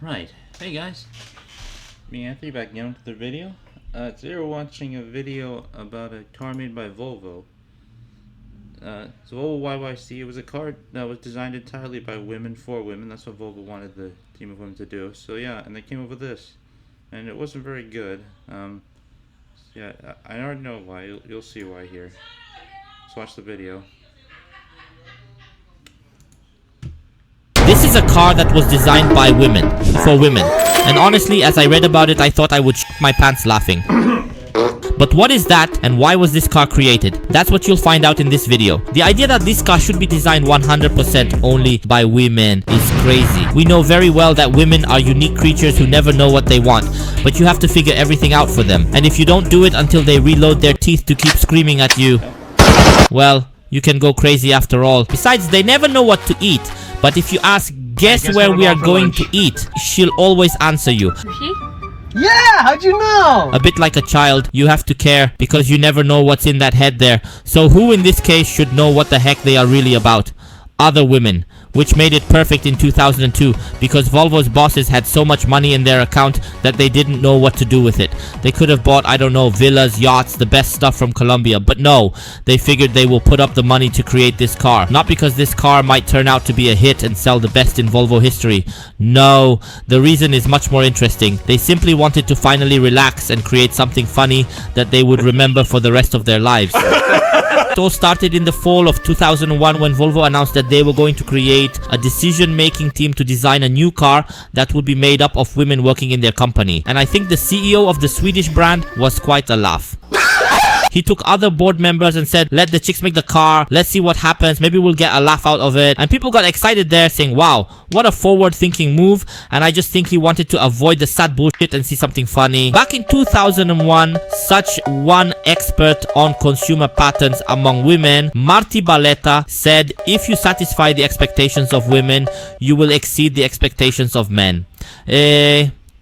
Right. Hey guys, me Anthony back again with the video. Today we're watching a video about a car made by Volvo. It's Volvo YYC. It was a car that was designed entirely by women for women. That's what Volvo wanted the team of women to do. So yeah, and they came up with this, and it wasn't very good. Yeah, I already know why. You'll see why here. Let's watch the video. This is a car that was designed by women, for women. And honestly, as I read about it, I thought I would shit my pants laughing. But what is that, and why was this car created? That's what you'll find out in this video. The idea that this car should be designed 100% only by women is crazy. We know very well that women are unique creatures who never know what they want, but you have to figure everything out for them. And if you don't do it until they reload their teeth to keep screaming at you, well, you can go crazy after all. Besides, they never know what to eat. But if you ask, guess where we are going to eat, she'll always answer you. Yeah, how'd you know? A bit like a child, you have to care because you never know what's in that head there. So who in this case should know what the heck they are really about? Other women. Which made it perfect in 2002 because Volvo's bosses had so much money in their account that they didn't know what to do with it. They could have bought, I don't know, villas, yachts, the best stuff from Colombia, but no, they figured they will put up the money to create this car. Not because this car might turn out to be a hit and sell the best in Volvo history. No, the reason is much more interesting. They simply wanted to finally relax and create something funny that they would remember for the rest of their lives. It all started in the fall of 2001 when Volvo announced that they were going to create a decision-making team to design a new car that would be made up of women working in their company. And I think the CEO of the Swedish brand was quite a laugh. He took other board members and said, let the chicks make the car, let's see what happens, maybe we'll get a laugh out of it. And people got excited there saying, wow, what a forward-thinking move. And I just think he wanted to avoid the sad bullshit and see something funny. Back in 2001, such one expert on consumer patterns among women, Marti Baleta, said, if you satisfy the expectations of women, you will exceed the expectations of men.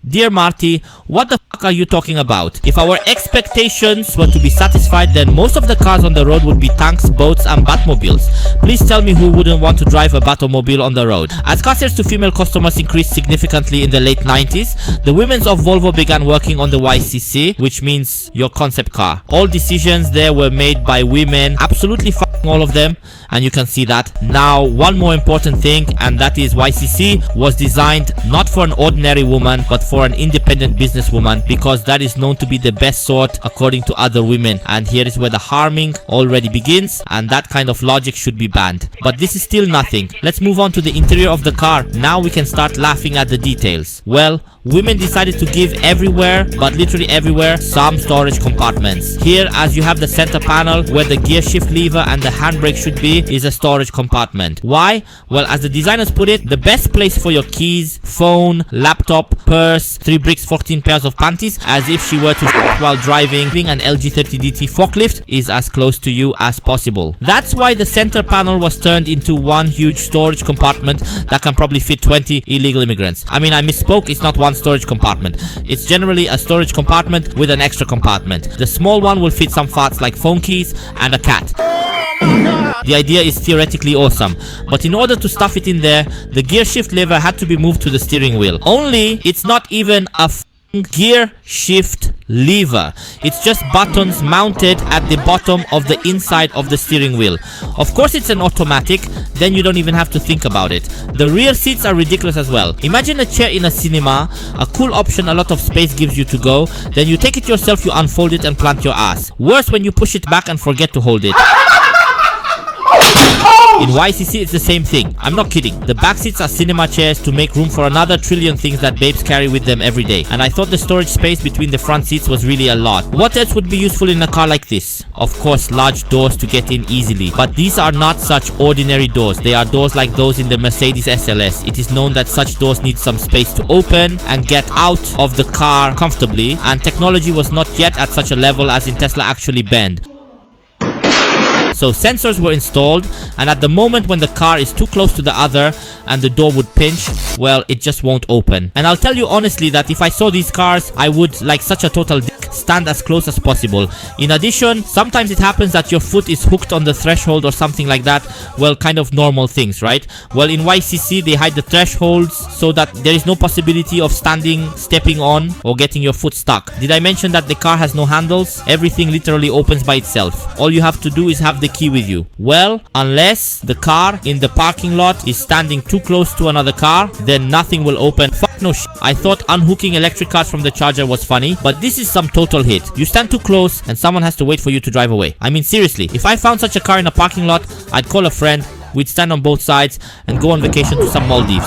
Dear Marty, what the fuck are you talking about? If our expectations were to be satisfied, then most of the cars on the road would be tanks, boats and Batmobiles. Please tell me who wouldn't want to drive a Batmobile on the road. As car sales to female customers increased significantly in the late 90s, the women of Volvo began working on the YCC, which means your concept car. All decisions there were made by women, absolutely fucking all of them, and you can see that. Now, one more important thing, and that is YCC was designed not for an ordinary woman, but for an independent businesswoman, because that is known to be the best sort according to other women. And here is where the harming already begins, and that kind of logic should be banned. But this is still nothing. Let's move on to the interior of the car. Now we can start laughing at the details. Well, women decided to give everywhere, but literally everywhere, some storage compartments. Here, as you have the center panel where the gear shift lever and the handbrake should be, is a storage compartment. Why? Well, as the designers put it, the best place for your keys, phone, laptop, purse, 3 bricks, 14 pairs of panties, as if she were to while driving an LG 30DT forklift, is as close to you as possible. That's why the center panel was turned into one huge storage compartment that can probably fit 20 illegal immigrants. I mean, I misspoke, it's not one storage compartment. It's generally a storage compartment with an extra compartment. The small one will fit some farts like phone keys and a cat. The idea is theoretically awesome, but in order to stuff it in there, the gear shift lever had to be moved to the steering wheel. Only, it's not even a gear shift lever. It's just buttons mounted at the bottom of the inside of the steering wheel. Of course it's an automatic, then you don't even have to think about it. The rear seats are ridiculous as well. Imagine a chair in a cinema, a cool option a lot of space gives you to go, then you take it yourself, you unfold it and plant your ass. Worse when you push it back and forget to hold it. In YCC it's the same thing. I'm not kidding. The back seats are cinema chairs to make room for another trillion things that babes carry with them every day. And I thought the storage space between the front seats was really a lot. What else would be useful in a car like this? Of course, large doors to get in easily. But these are not such ordinary doors. They are doors like those in the Mercedes SLS. It is known that such doors need some space to open and get out of the car comfortably. And technology was not yet at such a level as in Tesla actually bend. So sensors were installed, and at the moment when the car is too close to the other and the door would pinch, well, it just won't open. And I'll tell you honestly that if I saw these cars, I would, like such a total dick, stand as close as possible. In addition, sometimes it happens that your foot is hooked on the threshold or something like that. Well, kind of normal things, right? Well, in YCC they hide the thresholds so that there is no possibility of standing, stepping on, or getting your foot stuck. Did I mention that the car has no handles? Everything literally opens by itself. All you have to do is have the key with you. Well, unless the car in the parking lot is standing too close to another car, then nothing will open. Fuck no shit. I thought unhooking electric cars from the charger was funny, but this is some total hit. You stand too close and someone has to wait for you to drive away. I mean, seriously, if I found such a car in a parking lot, I'd call a friend, we'd stand on both sides and go on vacation to some Maldives.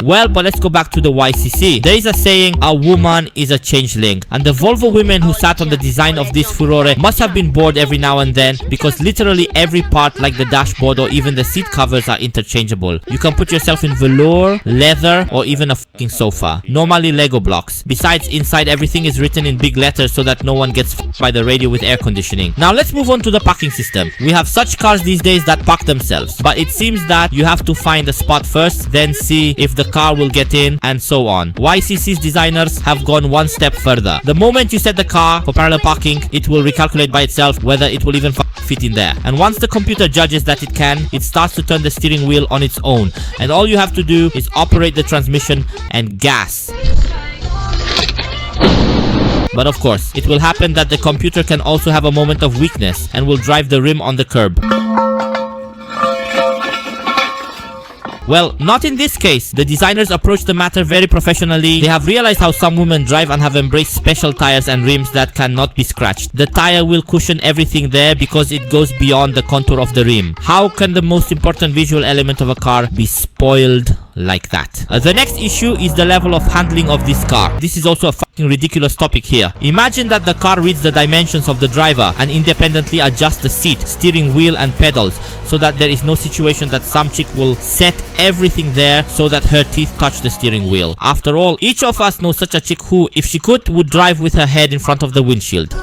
Well, but let's go back to the YCC. There is a saying, a woman is a changeling. And the Volvo women who sat on the design of this Furore must have been bored every now and then, because literally every part, like the dashboard or even the seat covers, are interchangeable. You can put yourself in velour, leather, or even a fucking sofa. Normally Lego blocks. Besides, inside everything is written in big letters so that no one gets f***ed by the radio with air conditioning. Now let's move on to the parking system. We have such cars these days that park themselves, but it seems that you have to find a spot first, then see if the car will get in, and so on. YCC's designers have gone one step further. The moment you set the car for parallel parking, it will recalculate by itself whether it will even fit in there. And once the computer judges that it can, it starts to turn the steering wheel on its own. And all you have to do is operate the transmission and gas. But of course, it will happen that the computer can also have a moment of weakness and will drive the rim on the curb. Well, not in this case. The designers approached the matter very professionally. They have realized how some women drive and have embraced special tires and rims that cannot be scratched. The tire will cushion everything there because it goes beyond the contour of the rim. How can the most important visual element of a car be spoiled like that? The next issue is the level of handling of this car. This is also a fucking ridiculous topic here. Imagine that the car reads the dimensions of the driver and independently adjusts the seat, steering wheel and pedals, so that there is no situation that some chick will set everything there so that her teeth touch the steering wheel. After all, each of us knows such a chick who, if she could, would drive with her head in front of the windshield.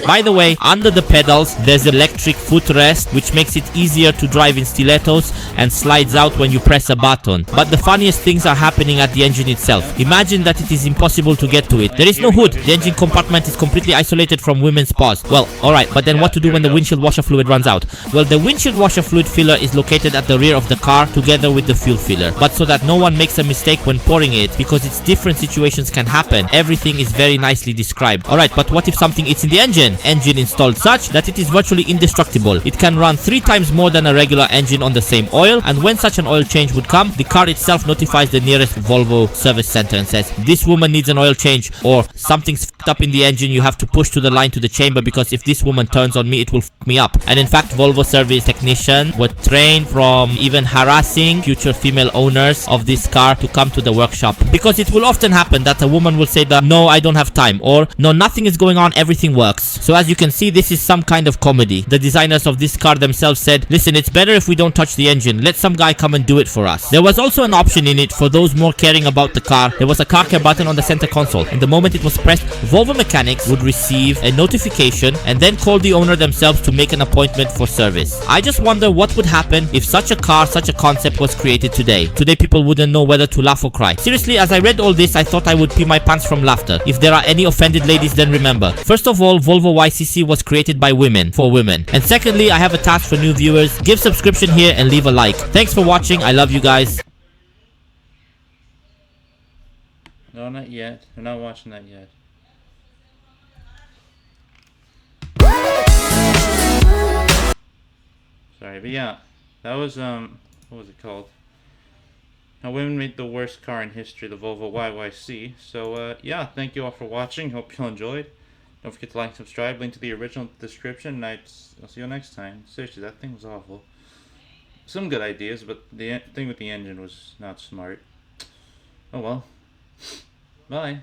By the way, under the pedals there's electric footrest, which makes it easier to drive in stilettos and slides out when you press a button. But the funniest things are happening at the engine itself. Imagine that it is impossible to get to it. There is no hood. The engine compartment is completely isolated from women's paws. Well, alright, but then what to do when the windshield washer fluid runs out? Well, the windshield washer fluid filler is located at the rear of the car together with the fuel filler. But so that no one makes a mistake when pouring it, because it's different situations can happen, everything is very nicely described. Alright, but what if something eats in the engine? Engine installed such that it is virtually indestructible. It can run 3 times more than a regular engine on the same oil, and when such an oil change would come, the car itself notifies the nearest Volvo service center and says, this woman needs an oil change, or something's f***ed up in the engine, you have to push to the line to the chamber, because if this woman turns on me, it will f*** me up. And in fact, Volvo service technicians were trained from even harassing future female owners of this car to come to the workshop, because it will often happen that a woman will say that, no, I don't have time, or no, nothing is going on, everything works. So as you can see, this is some kind of comedy. The designers of this car themselves said, listen, it's better if we don't touch the engine. Let some guy come and do it for us. There was also an option in it for those more caring about the car. There was a car care button on the center console, and the moment it was pressed, Volvo mechanics would receive a notification and then call the owner themselves to make an appointment for service. I just wonder what would happen if such a car, such a concept was created today. Today people wouldn't know whether to laugh or cry. Seriously, as I read all this, I thought I would pee my pants from laughter. If there are any offended ladies, then remember, first of all, Volvo YCC was created by women, for women. And secondly, I have a task for new viewers. Give subscription here and leave a like. Thanks for watching. I love you guys. No, not yet. We're not watching that yet. Sorry, but yeah, that was what was it called? How women made the worst car in history, the Volvo YYC. So yeah, thank you all for watching. Hope you all enjoyed. Don't forget to like and subscribe. Link to the original description. I'll see you next time. Seriously, that thing was awful. Some good ideas, but the thing with the engine was not smart. Oh well. Bye.